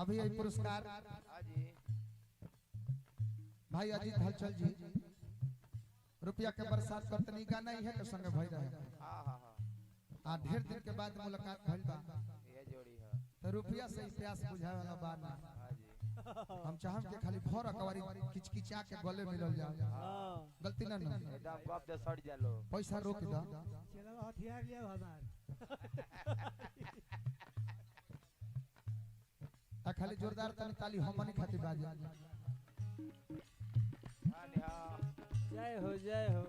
अभी यही पुरस्कार भाई अजीत हलचल जी रुपया के बरसात करतनी गाना ही है के संग भई रहे आ ढेर दिन के बाद मुलाकात भइल बा ये जोड़ी है तो रुपया से ही प्यास बुझावे वाला बात ना हम चाहम के खाली भर अकवारी किचकिचा के गले मिलल जाओ गलती ना ना एकदम कप दे सड़ जालो पैसा रोक दा चलो हथियार लिया हमार आ खाली जोरदार तनी ताली हमनी खातिर बाज जय हो जय हो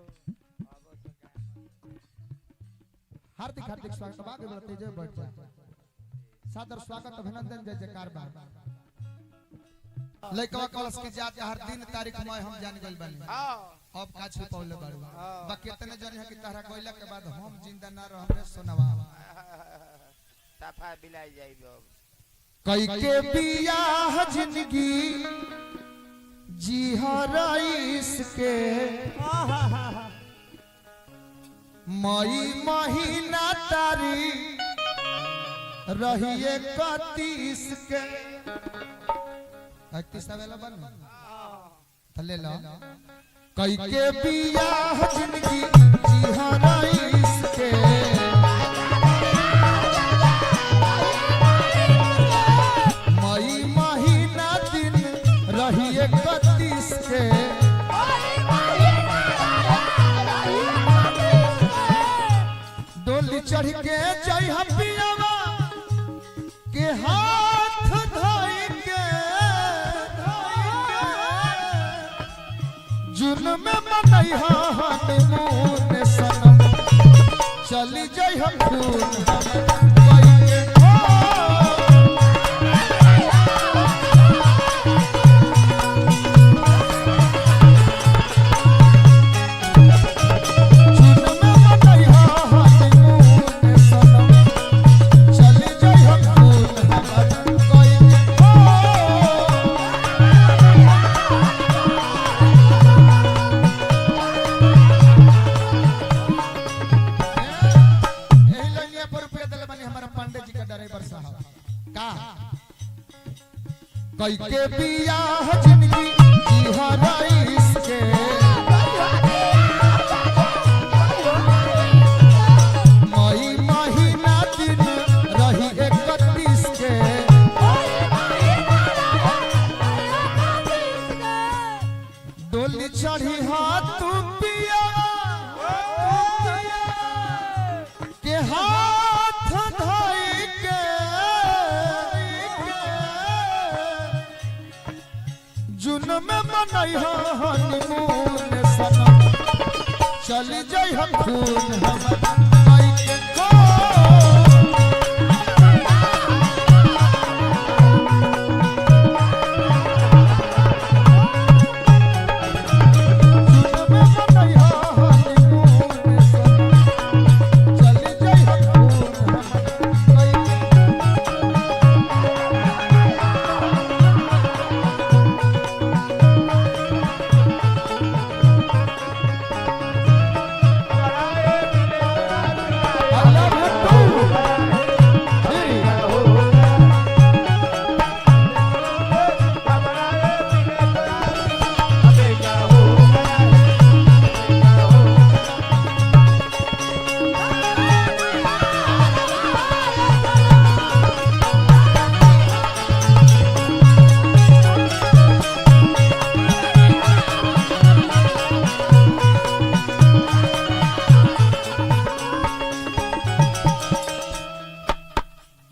हार्दिक हार्दिक स्वागत बाग बढ़ते जय बढ़ जा सादर स्वागत अभिनंदन जय जयकार बा लइकवा कलश के जात हर दिन तारीख में हम जान गइल बानी अब का छिपौले बारू बाकी इतने जन है कि तारा कोइला के बाद हम जिंदा ना रहबे सोनवा सफा बिलाई जाइबो कई के बियाह जिंदगी जी हराइस के मई महीना तारी रहिए 31 के 31 वाला बन ले लो कई के बियाह जिंदगी जी हराइस के मई महीना दिन रहिए 31 के डोली चढ़ के जय पियावा के हाथ धोई के जुन में मनई हनीमून सनम चली जय हम खून कई के बियाह जिंदगी जी हराइस के मई महीना दिन रही 31 के डोली चढ़ी हाथ तू पिया के हाथ धोई के जुन में मनई हनीमून सनम चली जई हम खून हम मई के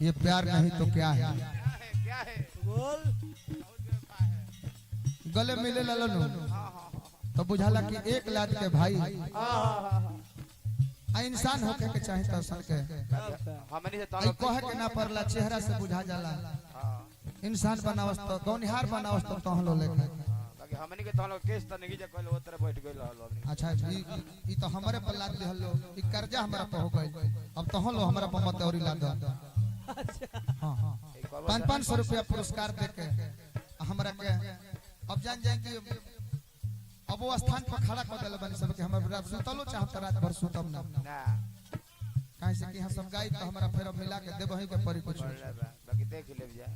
ये प्यार नहीं तो क्या है बोल गले मिले ललन तो बुझाला कि एक लाद के भाई आ इंसान होके के चाहे तो सन के हमनी से आई कहे के ना परला चेहरा से बुझा जाला इंसान बनावस तो गौनिहार बनावस तो तहलो लेके बाकी हमनी के तहलो केस त नहीं जे कहलो ओतरे बैठ गइल हलो अच्छा ई तो हमरे पर लाद दिहलो ई कर्जा हमरा पे हो गइल अब तहलो हमरा पर मत औरी लाद हां 500 रुपया पुरस्कार देके हमरा के अब जान जाए कि अब वो स्थान पर खड़ा कर देले बनी सब के हमरा सुतलो चाहत रात भर सुतम ना काहे से कि हम सब गाई तो हमरा फेर मिला के देबही के परी कुछ बाकी देख ले जा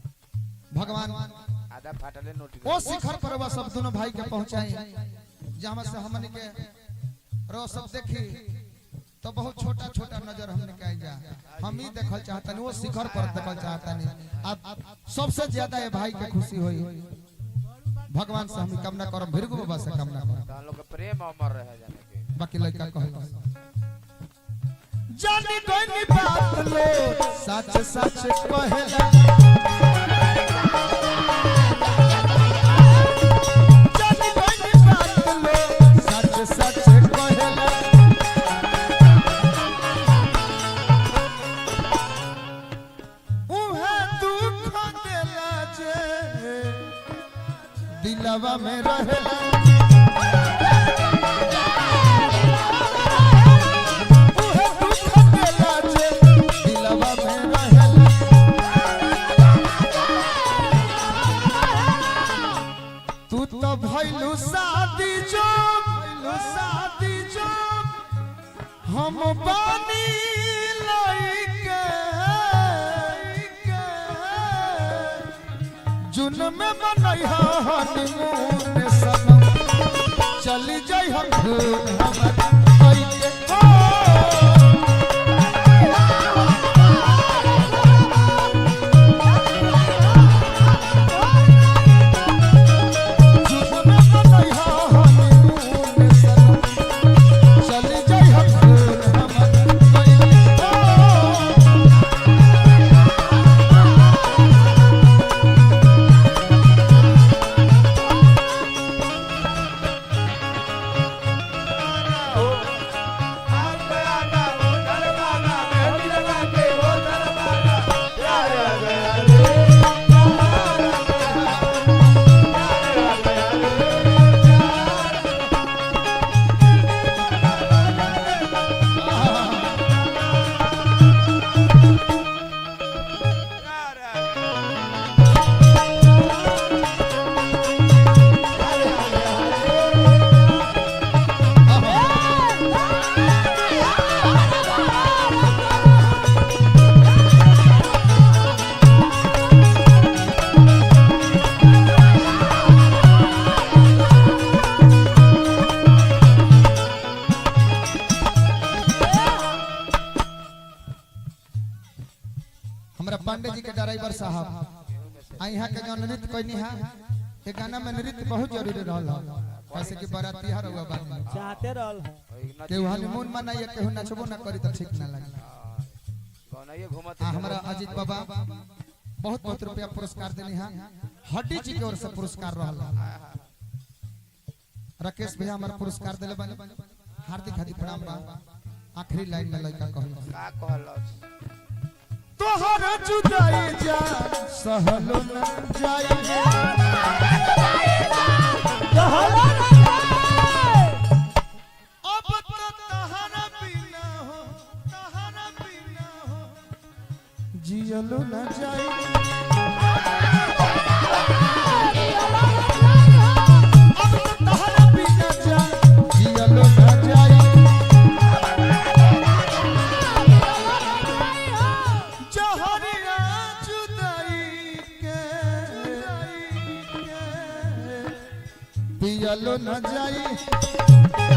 भगवान आधा फाटले नोट ओ शिखर पर वह सब दोनों भाई के पहुंचाई जहां से हमने के रो सब देखी तो बहुत छोटा छोटा नजर हमने कह जा हम ही देखल चाहता नहीं वो शिखर पर देखल चाहता नहीं अब सबसे ज्यादा ये भाई के खुशी हुई भगवान से हम कामना करम भृगु बाबा से कामना करम तो लोग के प्रेम अमर रह जाने के बाकी लड़का कहे जानी कोई बात लो सच सच कहेला जानी कोई बात लो सच सच कहेला उहे दुख देला जे दिलवा में रहेला भइलु शादी जो हम बानी लइके जुन में मनैहा हनीमून सनम चली जाई हम घूम हमर कइके पांडे जी के ड्राइवर साहब यहाँ के जो नृत्य कोई है ये गाना में नृत्य बहुत जरूरी रहल कैसे कि बाराती हर हुआ बात चाहते रहल केहू हनीमून मनाइए केहू नचबो ना करी तो ठीक ना लगे गौनाइए घुमत हमारा अजीत बाबा बहुत बहुत रुपया पुरस्कार देनी है हड्डी जी की ओर से पुरस्कार रहल राकेश भैया हमारा पुरस्कार देले बने हार्दिक हार्दिक प्रणाम बा आखिरी लाइन में लइका कहल का कहलस तोहर जुदाई जा सहलो न जाई अब तो तहरा बिना हो जियलो न जाई अब तो तहरा बिना जा जियलो न जाई पियलो न जाई